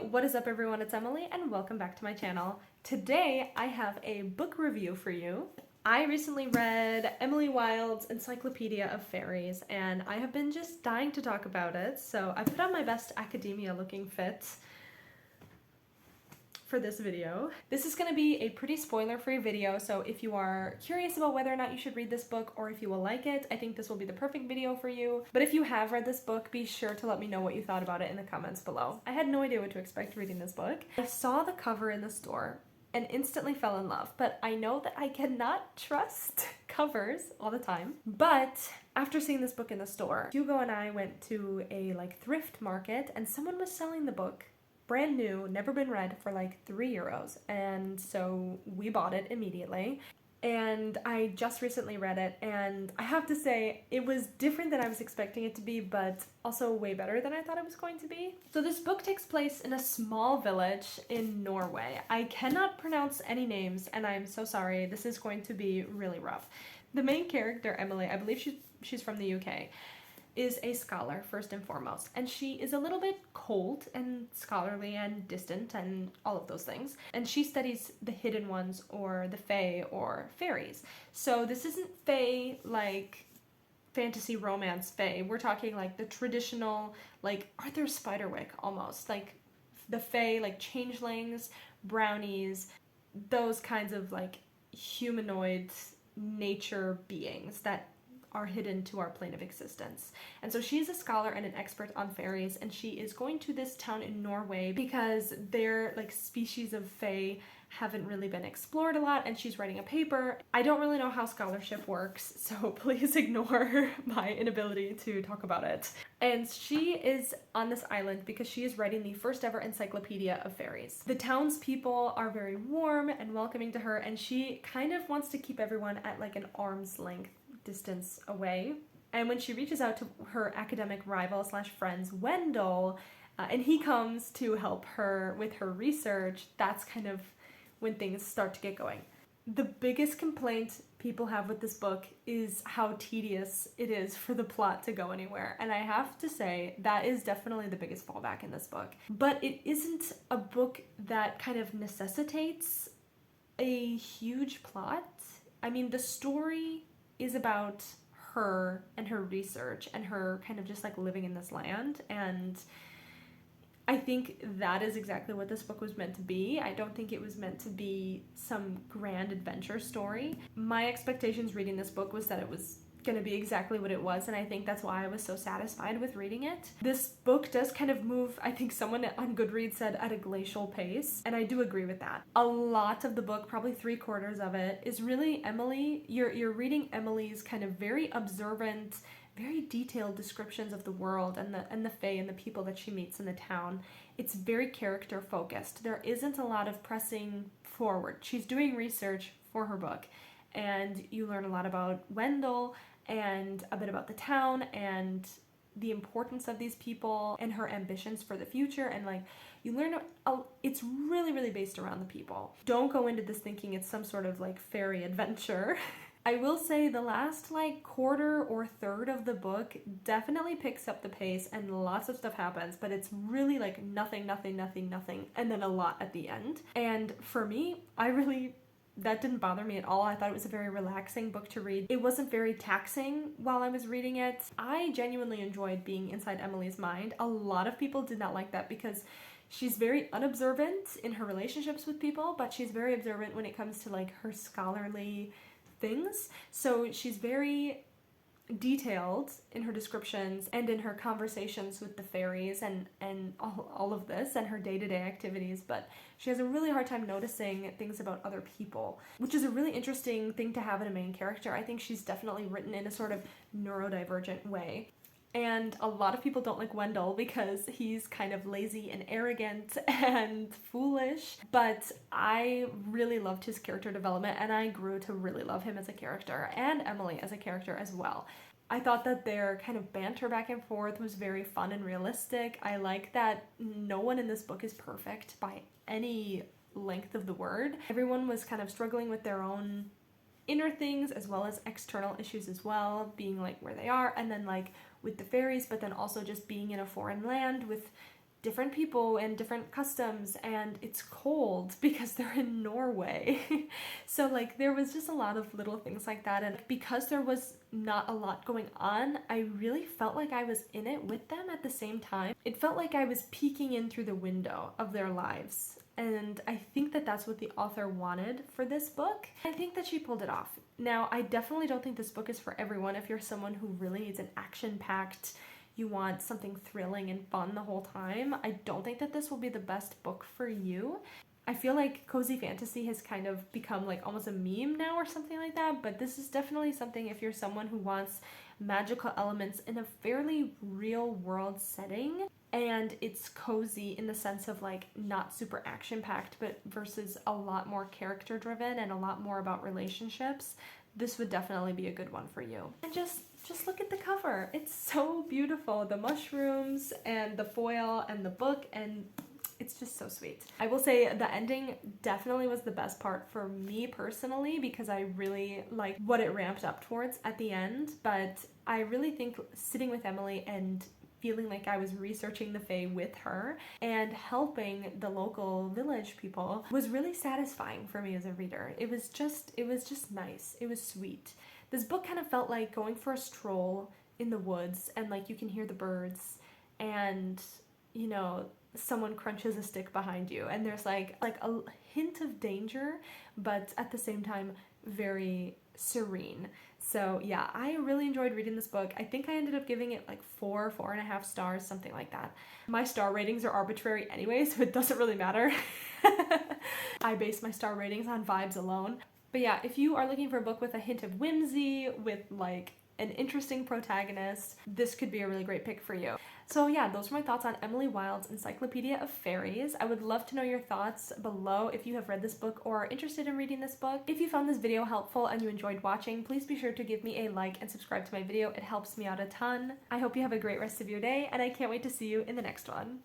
what is up everyone? It's Emily and welcome back to my channel. Today I have a book review for you. I recently read Emily Wilde's Encyclopedia of Fairies and I have been just dying to talk about it, so I put on my best academia looking fit for this video. This is going to be a pretty spoiler-free video, so if you are curious about whether or not you should read this book or if you will like it, I think this will be the perfect video for you. But if you have read this book, be sure to let me know what you thought about it in the comments below. I had no idea what to expect reading this book. I saw the cover in the store and instantly fell in love, but I know that I cannot trust covers all the time. But after seeing this book in the store, Hugo and I went to a thrift market and someone was selling the book brand new, never been read, for like €3, and so we bought it immediately. And I just recently read it, and I have to say it was different than I was expecting it to be, but also way better than I thought it was going to be. So this book takes place in a small village in Norway. I cannot pronounce any names, and I'm so sorry. This is going to be really rough. The main character, Emily, I believe she's from the UK, is a scholar first and foremost, and she is a little bit cold and scholarly and distant and all of those things, and she studies the hidden ones, or the Fae, or fairies. So this isn't Fae like fantasy romance Fae. We're talking like the traditional, like Arthur Spiderwick almost, like the Fae, like changelings, brownies, those kinds of like humanoid nature beings that are hidden to our plane of existence. And so she's a scholar and an expert on fairies, and she is going to this town in Norway because their species of fae haven't really been explored a lot, and she's writing a paper. I don't really know how scholarship works, so please ignore my inability to talk about it. And she is on this island because she is writing the first ever encyclopedia of fairies. The townspeople are very warm and welcoming to her, and she kind of wants to keep everyone at like an arm's length distance away. And when she reaches out to her academic rival slash friends, Wendell, and he comes to help her with her research, that's kind of when things start to get going. The biggest complaint people have with this book is how tedious it is for the plot to go anywhere. And I have to say that is definitely the biggest fallback in this book. But it isn't a book that kind of necessitates a huge plot. I mean, the story is about her and her research and her kind of just like living in this land, and I think that is exactly what this book was meant to be. I don't think it was meant to be some grand adventure story. My expectations reading this book was that it was going to be exactly what it was, and I think that's why I was so satisfied with reading it. This book does kind of move, I think someone on Goodreads said, at a glacial pace, and I do agree with that. A lot of the book, probably 3/4 of it, is really Emily. You're reading Emily's kind of very observant, very detailed descriptions of the world and the fae and the people that she meets in the town. It's very character focused. There isn't a lot of pressing forward. She's doing research for her book, and you learn a lot about Wendell and a bit about the town and the importance of these people and her ambitions for the future, and you learn it's really based around the people. Don't go into this thinking it's some sort of fairy adventure. I will say the last quarter or third of the book definitely picks up the pace and lots of stuff happens, but it's really nothing, and then a lot at the end. And for me, that didn't bother me at all. I thought it was a very relaxing book to read. It wasn't very taxing while I was reading it. I genuinely enjoyed being inside Emily's mind. A lot of people did not like that because she's very unobservant in her relationships with people, but she's very observant when it comes to her scholarly things. So she's very detailed in her descriptions and in her conversations with the fairies and all of this and her day-to-day activities, but she has a really hard time noticing things about other people, which is a really interesting thing to have in a main character. I think she's definitely written in a sort of neurodivergent way. And a lot of people don't like Wendell because he's kind of lazy and arrogant and foolish, but I really loved his character development, and I grew to really love him as a character and Emily as a character as well. I thought that their kind of banter back and forth was very fun and realistic. I like that no one in this book is perfect by any length of the word. Everyone was kind of struggling with their own inner things as well as external issues as well, being where they are, and then with the fairies, but then also just being in a foreign land with different people and different customs, and it's cold because they're in Norway. So like there was just a lot of little things like that, and because there was not a lot going on, I really felt like I was in it with them at the same time. It felt like I was peeking in through the window of their lives. And I think that that's what the author wanted for this book. I think that she pulled it off. Now, I definitely don't think this book is for everyone. If you're someone who really needs an action-packed, you want something thrilling and fun the whole time, I don't think that this will be the best book for you. I feel like cozy fantasy has kind of become like almost a meme now or something like that, but this is definitely something if you're someone who wants magical elements in a fairly real world setting, and it's cozy in the sense of like not super action packed, but versus a lot more character driven and a lot more about relationships, this would definitely be a good one for you. And just look at the cover. It's so beautiful. The mushrooms and the foil and the book, and it's just so sweet. I will say the ending definitely was the best part for me personally, because I really liked what it ramped up towards at the end. But I really think sitting with Emily and feeling like I was researching the Fae with her and helping the local village people was really satisfying for me as a reader. It was just nice. It was sweet. This book kind of felt like going for a stroll in the woods, and like you can hear the birds, and you know, someone crunches a stick behind you, and there's like a hint of danger, but at the same time very serene. So yeah, I really enjoyed reading this book. I think I ended up giving it like 4.5 stars, something like that. My star ratings are arbitrary anyway, so it doesn't really matter. I base my star ratings on vibes alone. But yeah, if you are looking for a book with a hint of whimsy, with like an interesting protagonist, this could be a really great pick for you. So yeah, those are my thoughts on Emily Wilde's Encyclopedia of Fairies. I would love to know your thoughts below if you have read this book or are interested in reading this book. If you found this video helpful and you enjoyed watching, please be sure to give me a like and subscribe to my video. It helps me out a ton. I hope you have a great rest of your day, and I can't wait to see you in the next one.